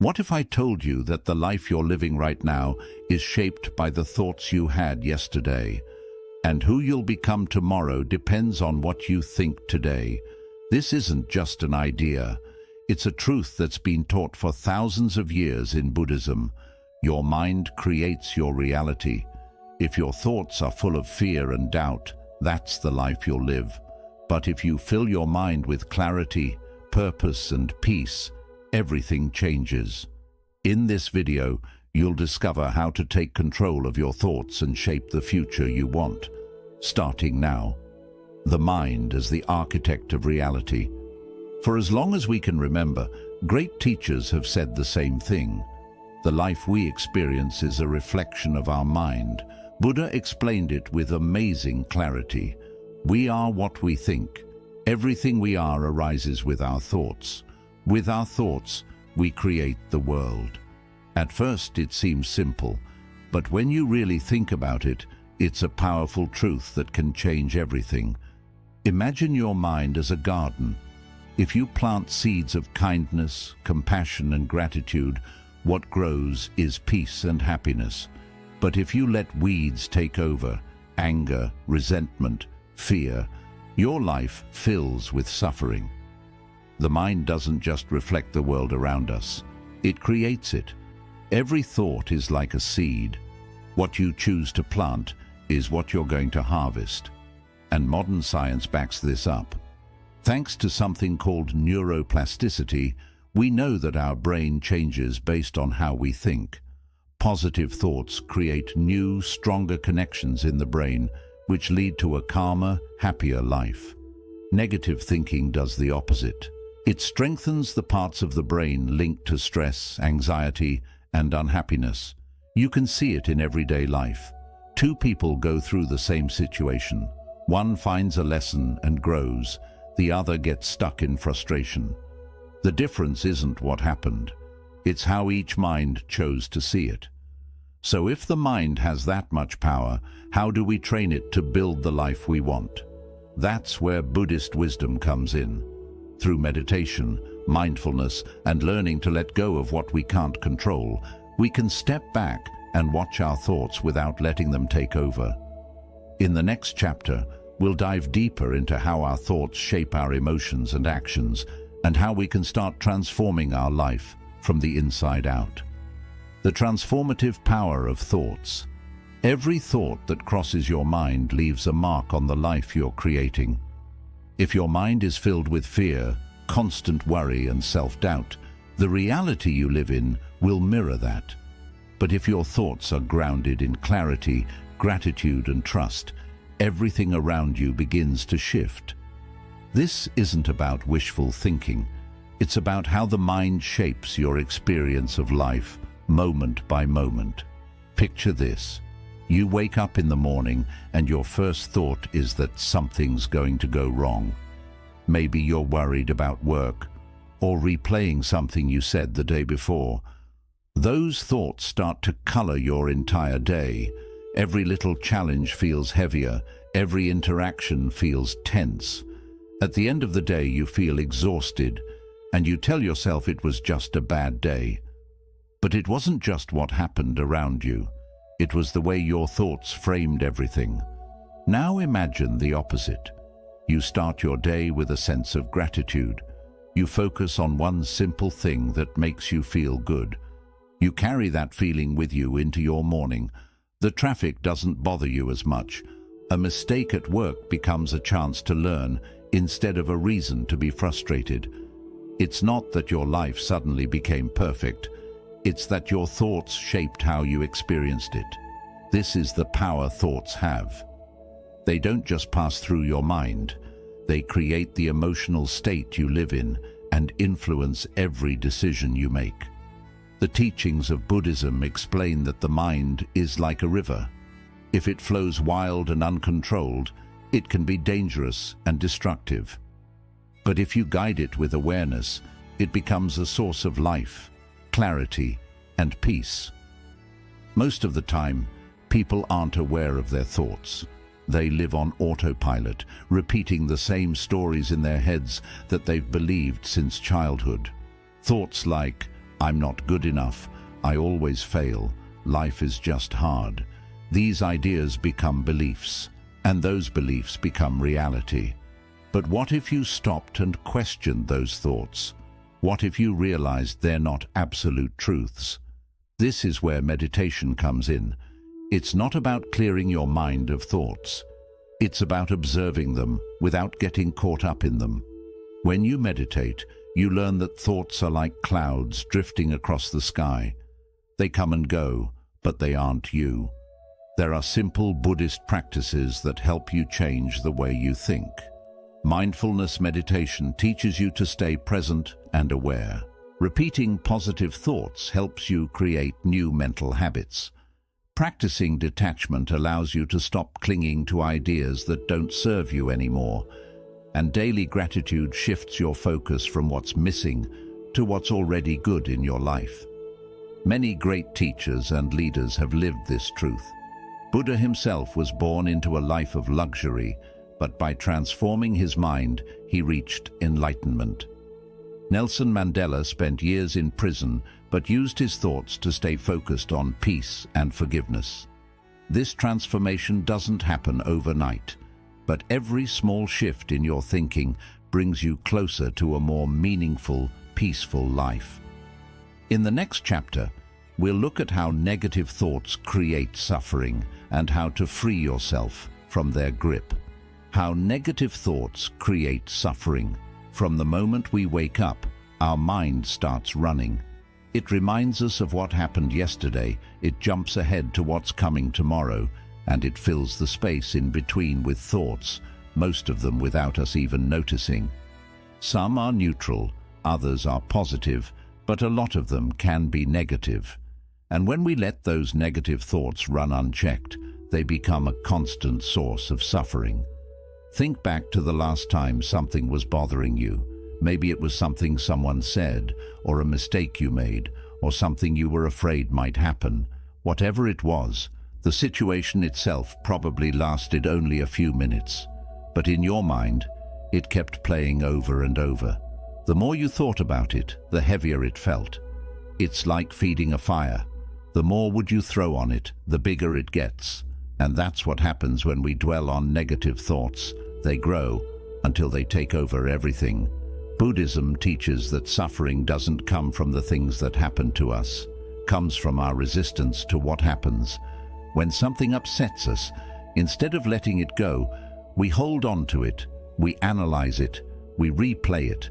What if I told you that the life you're living right now is shaped by the thoughts you had yesterday, and who you'll become tomorrow depends on what you think today? This isn't just an idea. It's a truth that's been taught for thousands of years in Buddhism. Your mind creates your reality. If your thoughts are full of fear and doubt, that's the life you'll live. But if you fill your mind with clarity, purpose, and peace, everything changes. In this video, you'll discover how to take control of your thoughts and shape the future you want. Starting now. The mind as the architect of reality. For as long as we can remember, great teachers have said the same thing. The life we experience is a reflection of our mind. Buddha explained it with amazing clarity. We are what we think. Everything we are arises with our thoughts. With our thoughts, we create the world. At first, it seems simple, but when you really think about it, it's a powerful truth that can change everything. Imagine your mind as a garden. If you plant seeds of kindness, compassion, and gratitude, what grows is peace and happiness. But if you let weeds take over, anger, resentment, fear, your life fills with suffering. The mind doesn't just reflect the world around us, it creates it. Every thought is like a seed. What you choose to plant is what you're going to harvest. And modern science backs this up. Thanks to something called neuroplasticity, we know that our brain changes based on how we think. Positive thoughts create new, stronger connections in the brain, which lead to a calmer, happier life. Negative thinking does the opposite. It strengthens the parts of the brain linked to stress, anxiety, and unhappiness. You can see it in everyday life. Two people go through the same situation. One finds a lesson and grows. The other gets stuck in frustration. The difference isn't what happened. It's how each mind chose to see it. So if the mind has that much power, how do we train it to build the life we want? That's where Buddhist wisdom comes in. Through meditation, mindfulness, and learning to let go of what we can't control, we can step back and watch our thoughts without letting them take over. In the next chapter, we'll dive deeper into how our thoughts shape our emotions and actions, and how we can start transforming our life from the inside out. The transformative power of thoughts. Every thought that crosses your mind leaves a mark on the life you're creating. If your mind is filled with fear, constant worry, and self-doubt, the reality you live in will mirror that. But if your thoughts are grounded in clarity, gratitude, and trust, everything around you begins to shift. This isn't about wishful thinking. It's about how the mind shapes your experience of life, moment by moment. Picture this. You wake up in the morning and your first thought is that something's going to go wrong. Maybe you're worried about work or replaying something you said the day before. Those thoughts start to color your entire day. Every little challenge feels heavier. Every interaction feels tense. At the end of the day, you feel exhausted and you tell yourself it was just a bad day. But it wasn't just what happened around you. It was the way your thoughts framed everything. Now imagine the opposite. You start your day with a sense of gratitude. You focus on one simple thing that makes you feel good. You carry that feeling with you into your morning. The traffic doesn't bother you as much. A mistake at work becomes a chance to learn instead of a reason to be frustrated. It's not that your life suddenly became perfect. It's that your thoughts shaped how you experienced it. This is the power thoughts have. They don't just pass through your mind. They create the emotional state you live in and influence every decision you make. The teachings of Buddhism explain that the mind is like a river. If it flows wild and uncontrolled, it can be dangerous and destructive. But if you guide it with awareness, it becomes a source of life, clarity, and peace. Most of the time, people aren't aware of their thoughts. They live on autopilot, repeating the same stories in their heads that they've believed since childhood. Thoughts like, I'm not good enough, I always fail, life is just hard. These ideas become beliefs, and those beliefs become reality. But what if you stopped and questioned those thoughts? What if you realized they're not absolute truths? This is where meditation comes in. It's not about clearing your mind of thoughts. It's about observing them without getting caught up in them. When you meditate, you learn that thoughts are like clouds drifting across the sky. They come and go, but they aren't you. There are simple Buddhist practices that help you change the way you think. Mindfulness meditation teaches you to stay present and aware. Repeating positive thoughts helps you create new mental habits. Practicing detachment allows you to stop clinging to ideas that don't serve you anymore. And daily gratitude shifts your focus from what's missing to what's already good in your life. Many great teachers and leaders have lived this truth. Buddha himself was born into a life of luxury, but by transforming his mind, he reached enlightenment. Nelson Mandela spent years in prison, but used his thoughts to stay focused on peace and forgiveness. This transformation doesn't happen overnight, but every small shift in your thinking brings you closer to a more meaningful, peaceful life. In the next chapter, we'll look at how negative thoughts create suffering and how to free yourself from their grip. How negative thoughts create suffering. From the moment we wake up, our mind starts running. It reminds us of what happened yesterday, it jumps ahead to what's coming tomorrow, and it fills the space in between with thoughts, most of them without us even noticing. Some are neutral, others are positive, but a lot of them can be negative. And when we let those negative thoughts run unchecked, they become a constant source of suffering. Think back to the last time something was bothering you. Maybe it was something someone said, or a mistake you made, or something you were afraid might happen. Whatever it was, the situation itself probably lasted only a few minutes. But in your mind, it kept playing over and over. The more you thought about it, the heavier it felt. It's like feeding a fire. The more wood you throw on it, the bigger it gets. And that's what happens when we dwell on negative thoughts. They grow until they take over everything. Buddhism teaches that suffering doesn't come from the things that happen to us. It comes from our resistance to what happens. When something upsets us, instead of letting it go, we hold on to it, we analyze it, we replay it.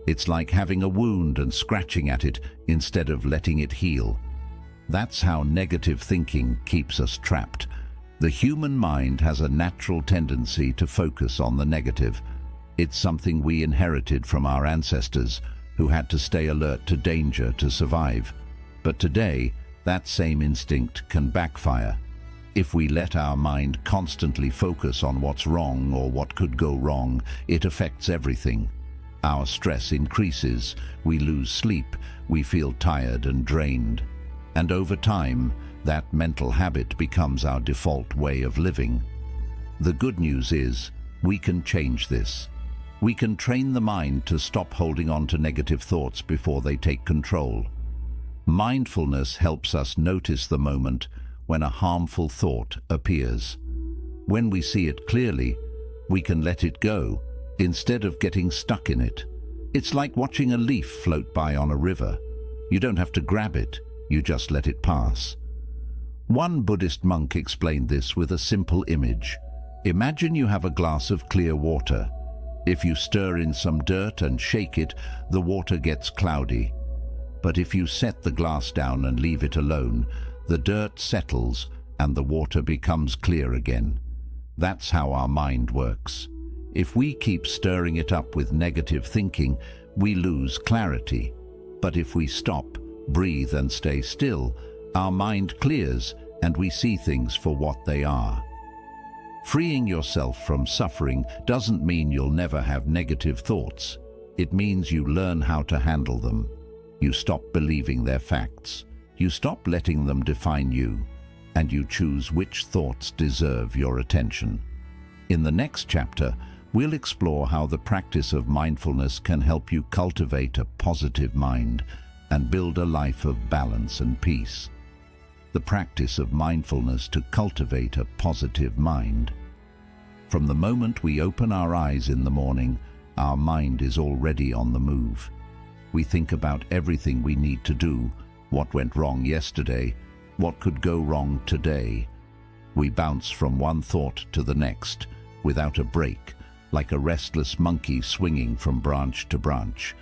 It's like having a wound and scratching at it instead of letting it heal. That's how negative thinking keeps us trapped. The human mind has a natural tendency to focus on the negative. It's something we inherited from our ancestors, who had to stay alert to danger to survive. But today, that same instinct can backfire. If we let our mind constantly focus on what's wrong or what could go wrong, it affects everything. Our stress increases, we lose sleep, we feel tired and drained. And over time, that mental habit becomes our default way of living. The good news is, we can change this. We can train the mind to stop holding on to negative thoughts before they take control. Mindfulness helps us notice the moment when a harmful thought appears. When we see it clearly, we can let it go instead of getting stuck in it. It's like watching a leaf float by on a river. You don't have to grab it, you just let it pass. One Buddhist monk explained this with a simple image. Imagine you have a glass of clear water. If you stir in some dirt and shake it, the water gets cloudy. But if you set the glass down and leave it alone, the dirt settles and the water becomes clear again. That's how our mind works. If we keep stirring it up with negative thinking, we lose clarity. But if we stop, breathe and stay still, our mind clears and we see things for what they are. Freeing yourself from suffering doesn't mean you'll never have negative thoughts. It means you learn how to handle them. You stop believing they're facts. You stop letting them define you, and you choose which thoughts deserve your attention. In the next chapter, we'll explore how the practice of mindfulness can help you cultivate a positive mind and build a life of balance and peace. The practice of mindfulness to cultivate a positive mind. From the moment we open our eyes in the morning, our mind is already on the move. We think about everything we need to do, what went wrong yesterday, what could go wrong today. We bounce from one thought to the next, without a break, like a restless monkey swinging from branch to branch.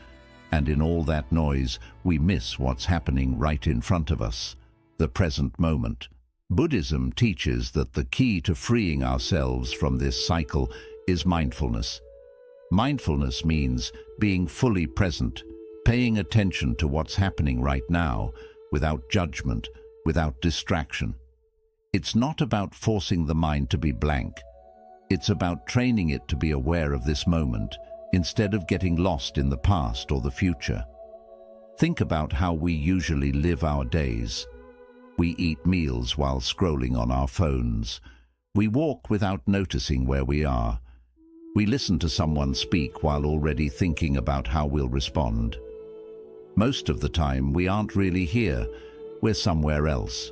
And in all that noise, we miss what's happening right in front of us, the present moment. Buddhism teaches that the key to freeing ourselves from this cycle is mindfulness. Mindfulness means being fully present, paying attention to what's happening right now, without judgment, without distraction. It's not about forcing the mind to be blank. It's about training it to be aware of this moment, instead of getting lost in the past or the future. Think about how we usually live our days. We eat meals while scrolling on our phones. We walk without noticing where we are. We listen to someone speak while already thinking about how we'll respond. Most of the time, we aren't really here. We're somewhere else.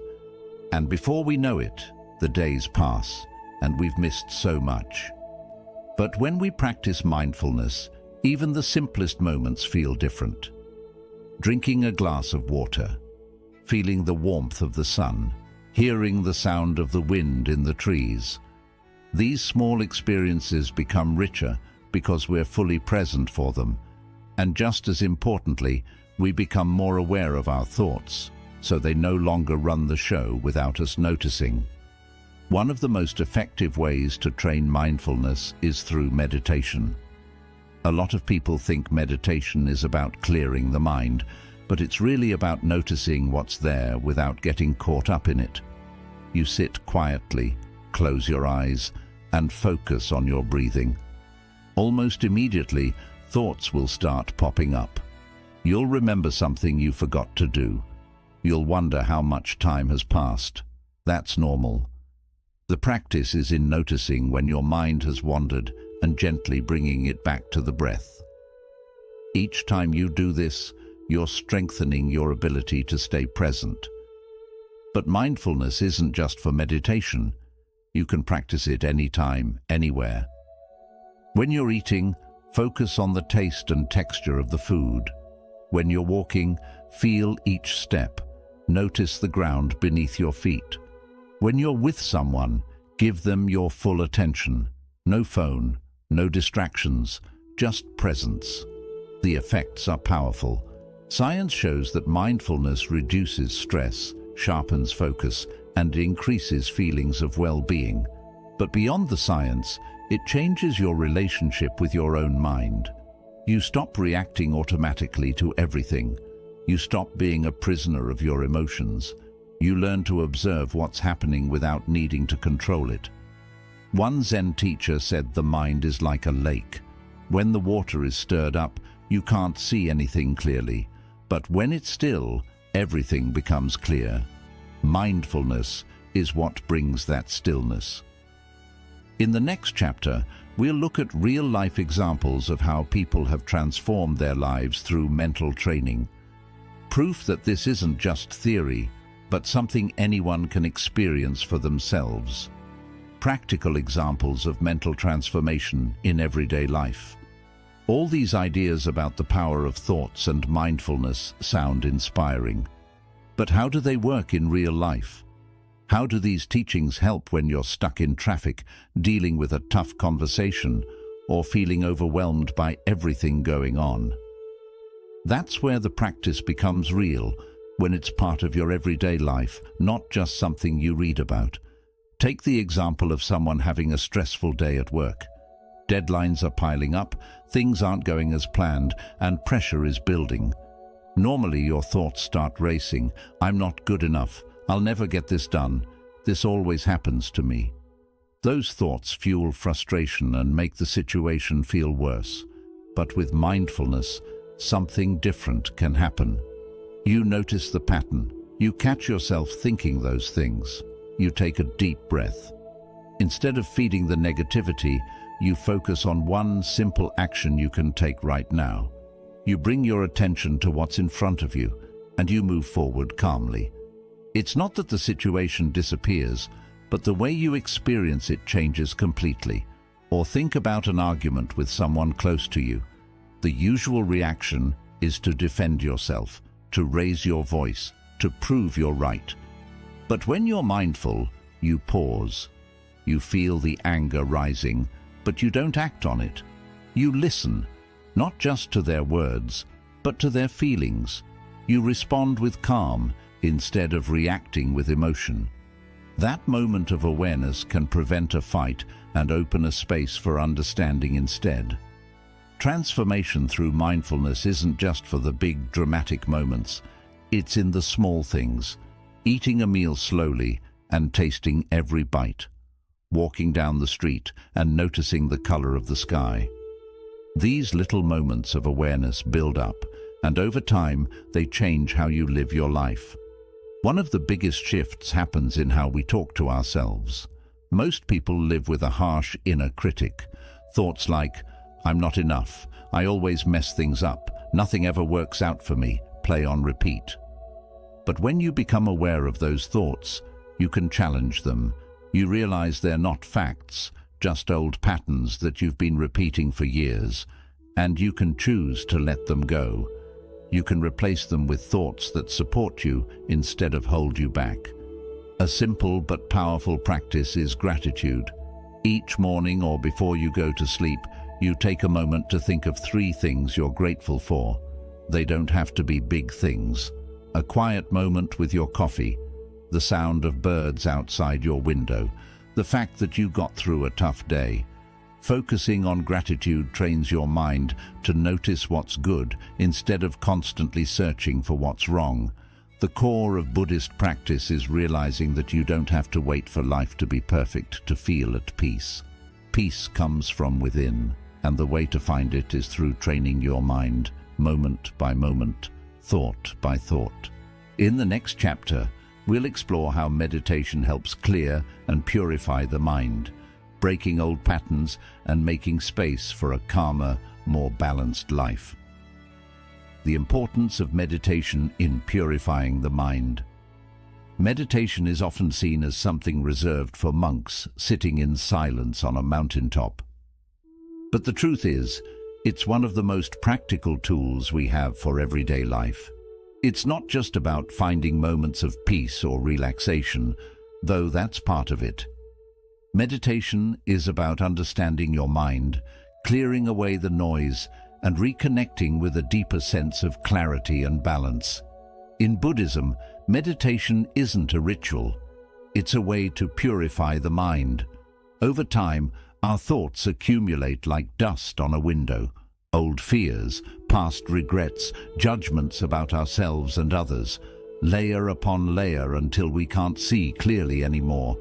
And before we know it, the days pass, and we've missed so much. But when we practice mindfulness, even the simplest moments feel different. Drinking a glass of water, feeling the warmth of the sun, hearing the sound of the wind in the trees. These small experiences become richer because we're fully present for them. And just as importantly, we become more aware of our thoughts, so they no longer run the show without us noticing. One of the most effective ways to train mindfulness is through meditation. A lot of people think meditation is about clearing the mind, but it's really about noticing what's there without getting caught up in it. You sit quietly, close your eyes, and focus on your breathing. Almost immediately, thoughts will start popping up. You'll remember something you forgot to do. You'll wonder how much time has passed. That's normal. The practice is in noticing when your mind has wandered and gently bringing it back to the breath. Each time you do this, you're strengthening your ability to stay present. But mindfulness isn't just for meditation. You can practice it anytime, anywhere. When you're eating, focus on the taste and texture of the food. When you're walking, feel each step. Notice the ground beneath your feet. When you're with someone, give them your full attention. No phone, no distractions, just presence. The effects are powerful. Science shows that mindfulness reduces stress, sharpens focus, and increases feelings of well-being. But beyond the science, it changes your relationship with your own mind. You stop reacting automatically to everything. You stop being a prisoner of your emotions. You learn to observe what's happening without needing to control it. One Zen teacher said the mind is like a lake. When the water is stirred up, you can't see anything clearly. But when it's still, everything becomes clear. Mindfulness is what brings that stillness. In the next chapter, we'll look at real-life examples of how people have transformed their lives through mental training. Proof that this isn't just theory, but something anyone can experience for themselves. Practical examples of mental transformation in everyday life. All these ideas about the power of thoughts and mindfulness sound inspiring. But how do they work in real life? How do these teachings help when you're stuck in traffic, dealing with a tough conversation, or feeling overwhelmed by everything going on? That's where the practice becomes real, when it's part of your everyday life, not just something you read about. Take the example of someone having a stressful day at work. Deadlines are piling up, things aren't going as planned, and pressure is building. Normally your thoughts start racing. I'm not good enough. I'll never get this done. This always happens to me. Those thoughts fuel frustration and make the situation feel worse. But with mindfulness, something different can happen. You notice the pattern. You catch yourself thinking those things. You take a deep breath. Instead of feeding the negativity, you focus on one simple action you can take right now. You bring your attention to what's in front of you, and you move forward calmly. It's not that the situation disappears, but the way you experience it changes completely. Or think about an argument with someone close to you. The usual reaction is to defend yourself, to raise your voice, to prove you're right. But when you're mindful, you pause. You feel the anger rising, but you don't act on it. You listen, not just to their words, but to their feelings. You respond with calm instead of reacting with emotion. That moment of awareness can prevent a fight and open a space for understanding instead. Transformation through mindfulness isn't just for the big dramatic moments. It's in the small things. Eating a meal slowly and tasting every bite. Walking down the street and noticing the color of the sky. These little moments of awareness build up, and over time they change how you live your life. One of the biggest shifts happens in how we talk to ourselves. Most people live with a harsh inner critic. Thoughts like, "I'm not enough, I always mess things up, nothing ever works out for me," play on repeat. But when you become aware of those thoughts, you can challenge them. You realize they're not facts, just old patterns that you've been repeating for years, and you can choose to let them go. You can replace them with thoughts that support you instead of hold you back. A simple but powerful practice is gratitude. Each morning or before you go to sleep, you take a moment to think of 3 things you're grateful for. They don't have to be big things. A quiet moment with your coffee, the sound of birds outside your window, the fact that you got through a tough day. Focusing on gratitude trains your mind to notice what's good instead of constantly searching for what's wrong. The core of Buddhist practice is realizing that you don't have to wait for life to be perfect to feel at peace. Peace comes from within, and the way to find it is through training your mind, moment by moment, thought by thought. In the next chapter, we'll explore how meditation helps clear and purify the mind, breaking old patterns and making space for a calmer, more balanced life. The importance of meditation in purifying the mind. Meditation is often seen as something reserved for monks sitting in silence on a mountaintop. But the truth is, it's one of the most practical tools we have for everyday life. It's not just about finding moments of peace or relaxation, though that's part of it. Meditation is about understanding your mind, clearing away the noise, and reconnecting with a deeper sense of clarity and balance. In Buddhism, meditation isn't a ritual. It's a way to purify the mind. Over time, our thoughts accumulate like dust on a window. Old fears, past regrets, judgments about ourselves and others, layer upon layer until we can't see clearly anymore.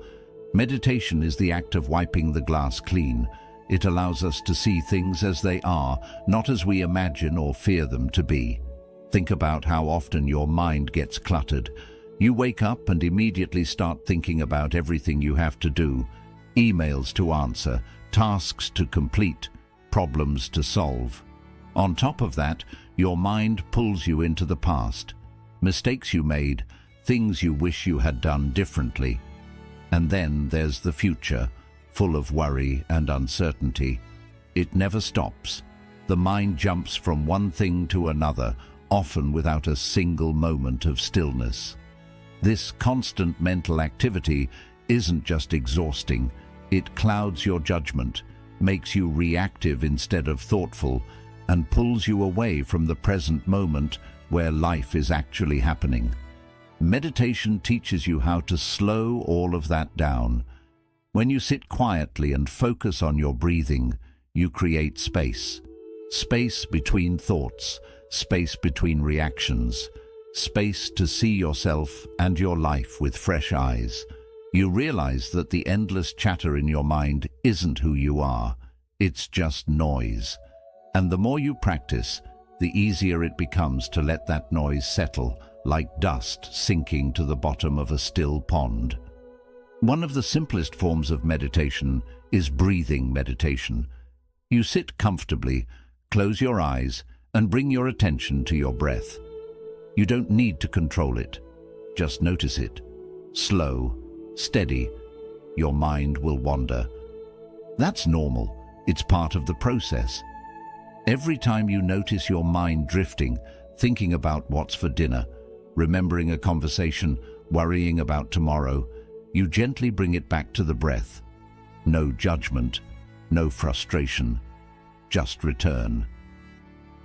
Meditation is the act of wiping the glass clean. It allows us to see things as they are, not as we imagine or fear them to be. Think about how often your mind gets cluttered. You wake up and immediately start thinking about everything you have to do, emails to answer, tasks to complete, problems to solve. On top of that, your mind pulls you into the past, mistakes you made, things you wish you had done differently. And then there's the future, full of worry and uncertainty. It never stops. The mind jumps from one thing to another, often without a single moment of stillness. This constant mental activity isn't just exhausting. It clouds your judgment, makes you reactive instead of thoughtful, and pulls you away from the present moment where life is actually happening. Meditation teaches you how to slow all of that down. When you sit quietly and focus on your breathing, you create space. Space between thoughts, space between reactions, space to see yourself and your life with fresh eyes. You realize that the endless chatter in your mind isn't who you are. It's just noise. And the more you practice, the easier it becomes to let that noise settle, like dust sinking to the bottom of a still pond. One of the simplest forms of meditation is breathing meditation. You sit comfortably, close your eyes, and bring your attention to your breath. You don't need to control it. Just notice it. Slow, steady. Your mind will wander. That's normal. It's part of the process. Every time you notice your mind drifting, thinking about what's for dinner, remembering a conversation, worrying about tomorrow, you gently bring it back to the breath. No judgment, no frustration, just return.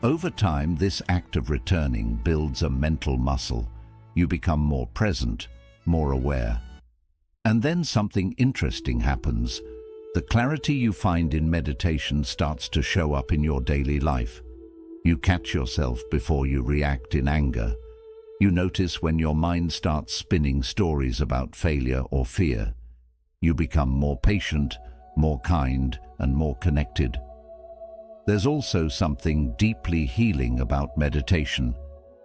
Over time, this act of returning builds a mental muscle. You become more present, more aware. And then something interesting happens. The clarity you find in meditation starts to show up in your daily life. You catch yourself before you react in anger. You notice when your mind starts spinning stories about failure or fear. You become more patient, more kind, and more connected. There's also something deeply healing about meditation.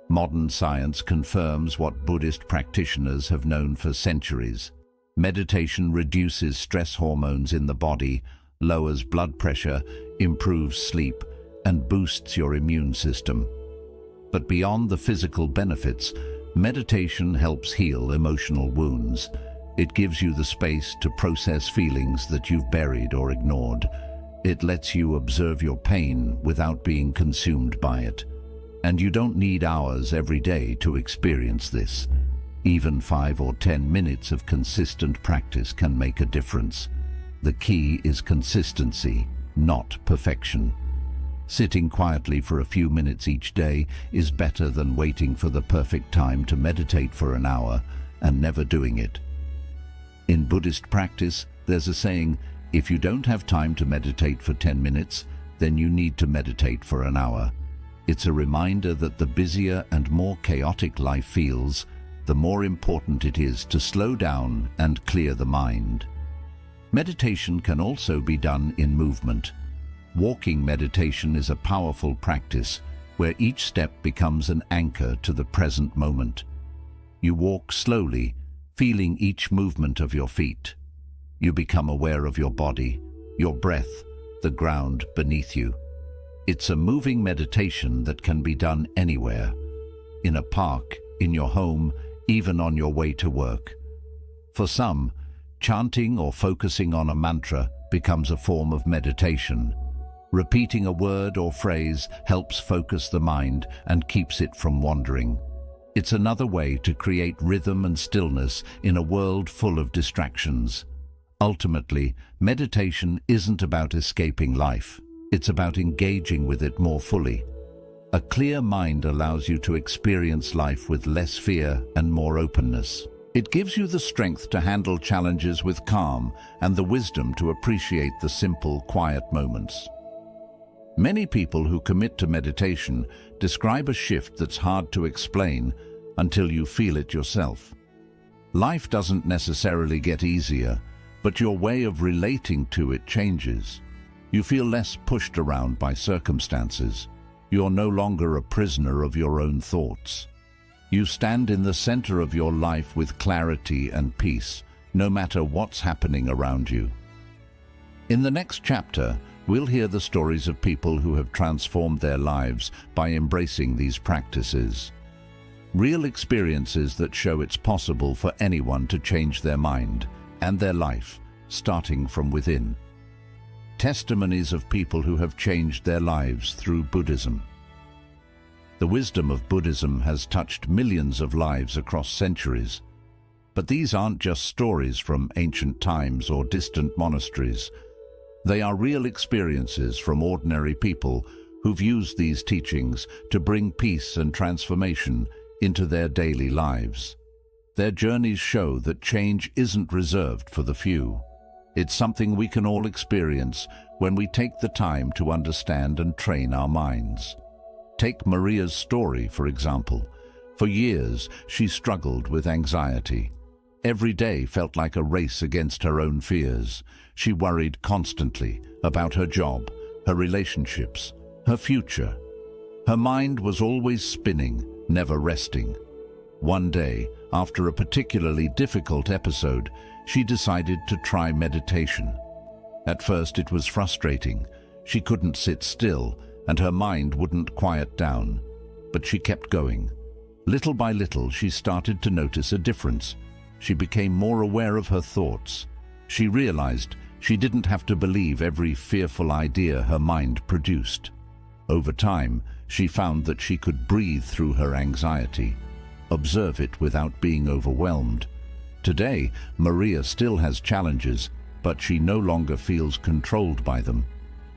Modern science confirms what Buddhist practitioners have known for centuries. Meditation reduces stress hormones in the body, lowers blood pressure, improves sleep, and boosts your immune system. But beyond the physical benefits, meditation helps heal emotional wounds. It gives you the space to process feelings that you've buried or ignored. It lets you observe your pain without being consumed by it. And you don't need hours every day to experience this. Even 5 or 10 minutes of consistent practice can make a difference. The key is consistency, not perfection. Sitting quietly for a few minutes each day is better than waiting for the perfect time to meditate for an hour and never doing it. In Buddhist practice, there's a saying, if you don't have time to meditate for 10 minutes, then you need to meditate for an hour. It's a reminder that the busier and more chaotic life feels, the more important it is to slow down and clear the mind. Meditation can also be done in movement. Walking meditation is a powerful practice where each step becomes an anchor to the present moment. You walk slowly, feeling each movement of your feet. You become aware of your body, your breath, the ground beneath you. It's a moving meditation that can be done anywhere. In a park, in your home, even on your way to work. For some, chanting or focusing on a mantra becomes a form of meditation. Repeating a word or phrase helps focus the mind and keeps it from wandering. It's another way to create rhythm and stillness in a world full of distractions. Ultimately, meditation isn't about escaping life. It's about engaging with it more fully. A clear mind allows you to experience life with less fear and more openness. It gives you the strength to handle challenges with calm and the wisdom to appreciate the simple, quiet moments. Many people who commit to meditation describe a shift that's hard to explain until you feel it yourself. Life doesn't necessarily get easier, but your way of relating to it changes. You feel less pushed around by circumstances. You're no longer a prisoner of your own thoughts. You stand in the center of your life with clarity and peace, no matter what's happening around you. In the next chapter, we'll hear the stories of people who have transformed their lives by embracing these practices. Real experiences that show it's possible for anyone to change their mind and their life, starting from within. Testimonies of people who have changed their lives through Buddhism. The wisdom of Buddhism has touched millions of lives across centuries. But these aren't just stories from ancient times or distant monasteries. They are real experiences from ordinary people who've used these teachings to bring peace and transformation into their daily lives. Their journeys show that change isn't reserved for the few. It's something we can all experience when we take the time to understand and train our minds. Take Maria's story, for example. For years, she struggled with anxiety. Every day felt like a race against her own fears. She worried constantly about her job, her relationships, her future. Her mind was always spinning, never resting. One day, after a particularly difficult episode, she decided to try meditation. At first it was frustrating. She couldn't sit still, and her mind wouldn't quiet down. But she kept going. Little by little, she started to notice a difference. She became more aware of her thoughts. She realized she didn't have to believe every fearful idea her mind produced. Over time, she found that she could breathe through her anxiety, observe it without being overwhelmed. Today, Maria still has challenges, but she no longer feels controlled by them.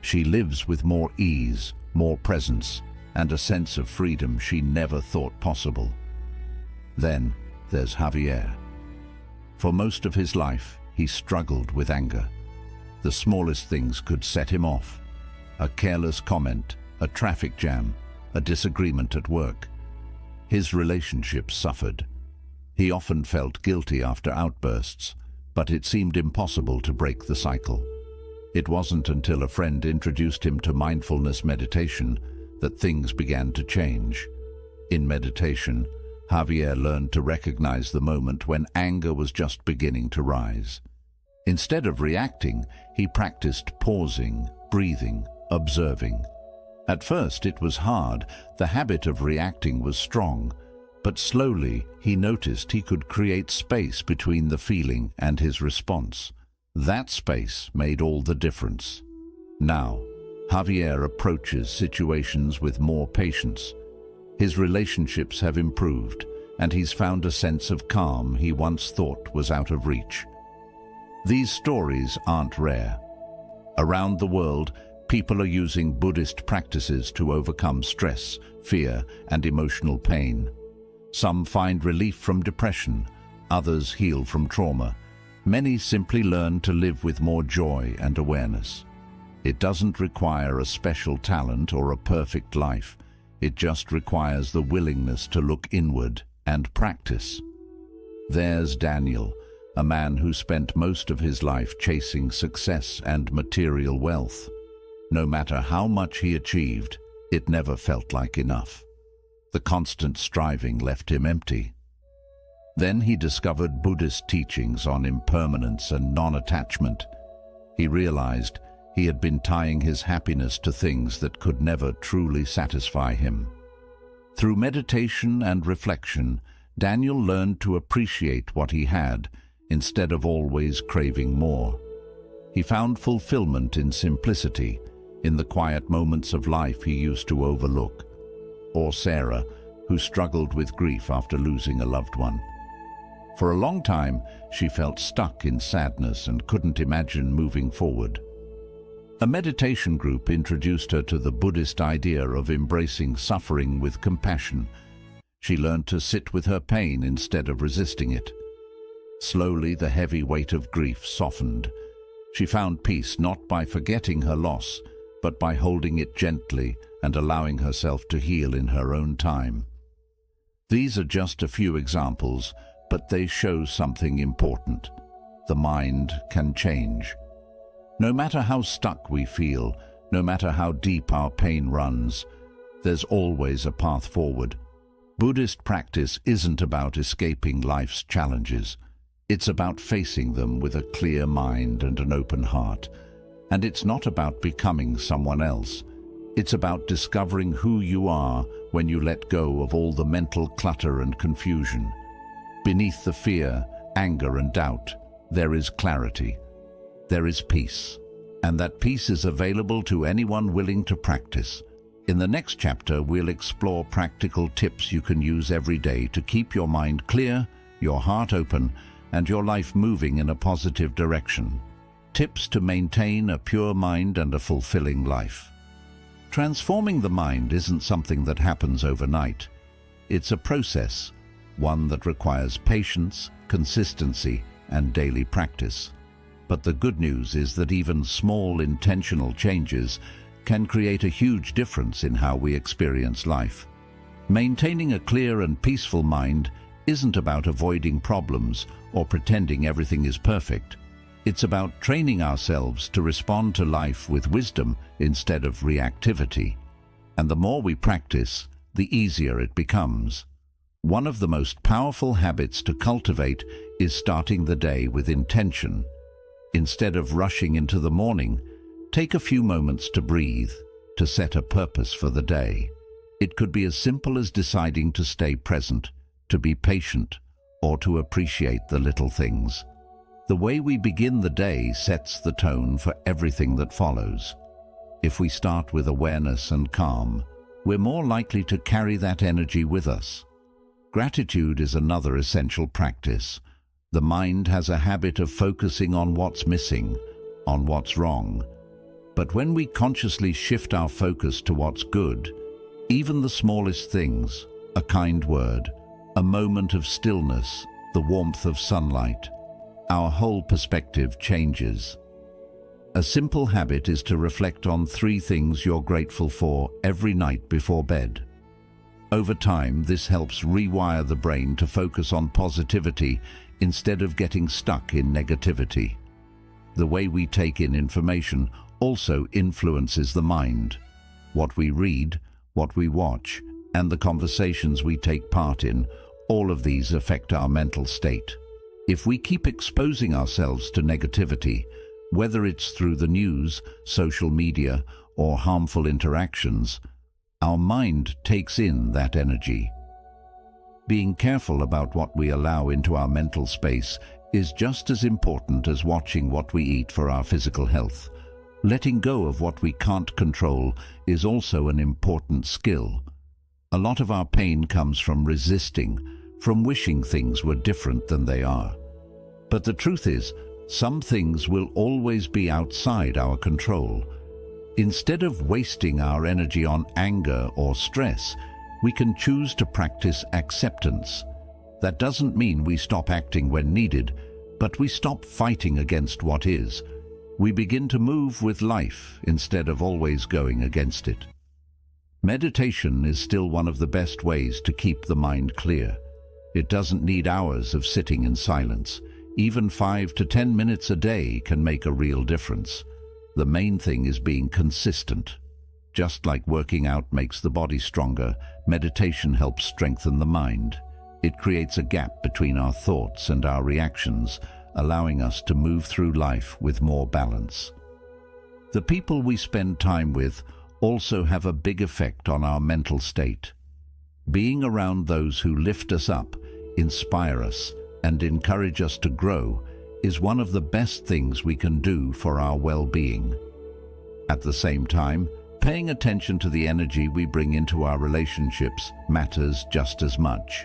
She lives with more ease, more presence, and a sense of freedom she never thought possible. Then there's Javier. For most of his life, he struggled with anger. The smallest things could set him off. A careless comment, a traffic jam, a disagreement at work. His relationships suffered. He often felt guilty after outbursts, but it seemed impossible to break the cycle. It wasn't until a friend introduced him to mindfulness meditation that things began to change. In meditation, Javier learned to recognize the moment when anger was just beginning to rise. Instead of reacting, he practiced pausing, breathing, observing. At first it was hard. The habit of reacting was strong, but slowly he noticed he could create space between the feeling and his response. That space made all the difference. Now, Javier approaches situations with more patience. His relationships have improved, and he's found a sense of calm he once thought was out of reach. These stories aren't rare. Around the world, people are using Buddhist practices to overcome stress, fear, and emotional pain. Some find relief from depression, others heal from trauma. Many simply learn to live with more joy and awareness. It doesn't require a special talent or a perfect life. It just requires the willingness to look inward and practice. There's Daniel, a man who spent most of his life chasing success and material wealth. No matter how much he achieved, it never felt like enough. The constant striving left him empty. Then he discovered Buddhist teachings on impermanence and non-attachment. He realized he had been tying his happiness to things that could never truly satisfy him. Through meditation and reflection, Daniel learned to appreciate what he had instead of always craving more. He found fulfillment in simplicity, in the quiet moments of life he used to overlook. Or Sarah, who struggled with grief after losing a loved one. For a long time, she felt stuck in sadness and couldn't imagine moving forward. A meditation group introduced her to the Buddhist idea of embracing suffering with compassion. She learned to sit with her pain instead of resisting it. Slowly, the heavy weight of grief softened. She found peace not by forgetting her loss, but by holding it gently and allowing herself to heal in her own time. These are just a few examples, but they show something important. The mind can change. No matter how stuck we feel, no matter how deep our pain runs, there's always a path forward. Buddhist practice isn't about escaping life's challenges. It's about facing them with a clear mind and an open heart. And it's not about becoming someone else. It's about discovering who you are when you let go of all the mental clutter and confusion. Beneath the fear, anger, and doubt, there is clarity. There is peace. And that peace is available to anyone willing to practice. In the next chapter, we'll explore practical tips you can use every day to keep your mind clear, your heart open, and your life moving in a positive direction. Tips to maintain a pure mind and a fulfilling life. Transforming the mind isn't something that happens overnight. It's a process, one that requires patience, consistency, and daily practice. But the good news is that even small intentional changes can create a huge difference in how we experience life. Maintaining a clear and peaceful mind isn't about avoiding problems or pretending everything is perfect. It's about training ourselves to respond to life with wisdom instead of reactivity. And the more we practice, the easier it becomes. One of the most powerful habits to cultivate is starting the day with intention. Instead of rushing into the morning, take a few moments to breathe, to set a purpose for the day. It could be as simple as deciding to stay present, to be patient, or to appreciate the little things. The way we begin the day sets the tone for everything that follows. If we start with awareness and calm, we're more likely to carry that energy with us. Gratitude is another essential practice. The mind has a habit of focusing on what's missing, on what's wrong. But when we consciously shift our focus to what's good, even the smallest things, a kind word, a moment of stillness, the warmth of sunlight, our whole perspective changes. A simple habit is to reflect on 3 things you're grateful for every night before bed. Over time, this helps rewire the brain to focus on positivity instead of getting stuck in negativity. The way we take in information also influences the mind. What we read, what we watch, and the conversations we take part in, all of these affect our mental state. If we keep exposing ourselves to negativity, whether it's through the news, social media, or harmful interactions, our mind takes in that energy. Being careful about what we allow into our mental space is just as important as watching what we eat for our physical health. Letting go of what we can't control is also an important skill. A lot of our pain comes from resisting, from wishing things were different than they are. But the truth is, some things will always be outside our control. Instead of wasting our energy on anger or stress, we can choose to practice acceptance. That doesn't mean we stop acting when needed, but we stop fighting against what is. We begin to move with life instead of always going against it. Meditation is still one of the best ways to keep the mind clear. It doesn't need hours of sitting in silence. Even 5 to 10 minutes a day can make a real difference. The main thing is being consistent. Just like working out makes the body stronger, meditation helps strengthen the mind. It creates a gap between our thoughts and our reactions, allowing us to move through life with more balance. The people we spend time with also have a big effect on our mental state. Being around those who lift us up, inspire us, and encourage us to grow is one of the best things we can do for our well-being. At the same time, paying attention to the energy we bring into our relationships matters just as much.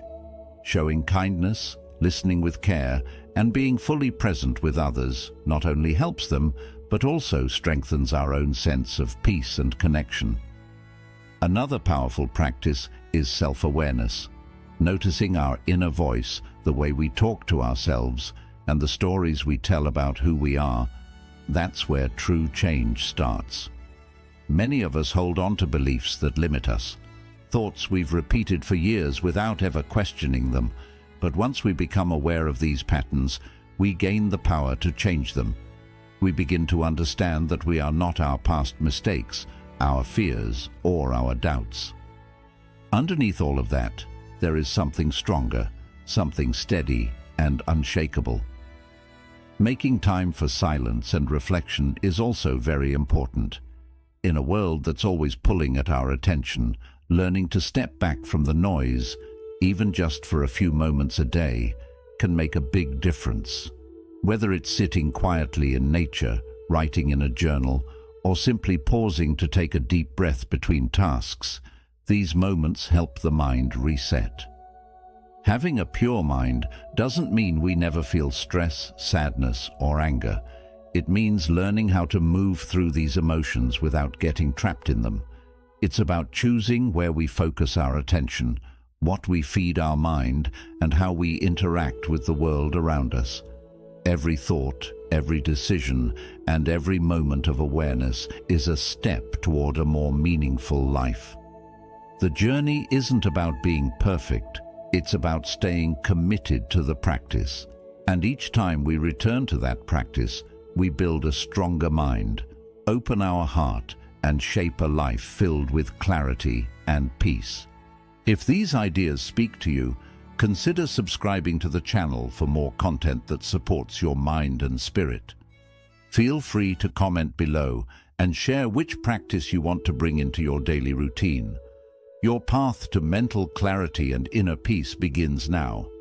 Showing kindness, listening with care, and being fully present with others not only helps them, but also strengthens our own sense of peace and connection. Another powerful practice is self-awareness. Noticing our inner voice, the way we talk to ourselves, and the stories we tell about who we are, that's where true change starts. Many of us hold on to beliefs that limit us, thoughts we've repeated for years without ever questioning them, but once we become aware of these patterns, we gain the power to change them. We begin to understand that we are not our past mistakes, our fears, or our doubts. Underneath all of that, there is something stronger, something steady and unshakable. Making time for silence and reflection is also very important. In a world that's always pulling at our attention, learning to step back from the noise, even just for a few moments a day, can make a big difference. Whether it's sitting quietly in nature, writing in a journal, or simply pausing to take a deep breath between tasks, these moments help the mind reset. Having a pure mind doesn't mean we never feel stress, sadness, or anger. It means learning how to move through these emotions without getting trapped in them. It's about choosing where we focus our attention, what we feed our mind, and how we interact with the world around us. Every thought, every decision, and every moment of awareness is a step toward a more meaningful life. The journey isn't about being perfect. It's about staying committed to the practice. And each time we return to that practice, we build a stronger mind, open our heart, and shape a life filled with clarity and peace. If these ideas speak to you, consider subscribing to the channel for more content that supports your mind and spirit. Feel free to comment below and share which practice you want to bring into your daily routine. Your path to mental clarity and inner peace begins now.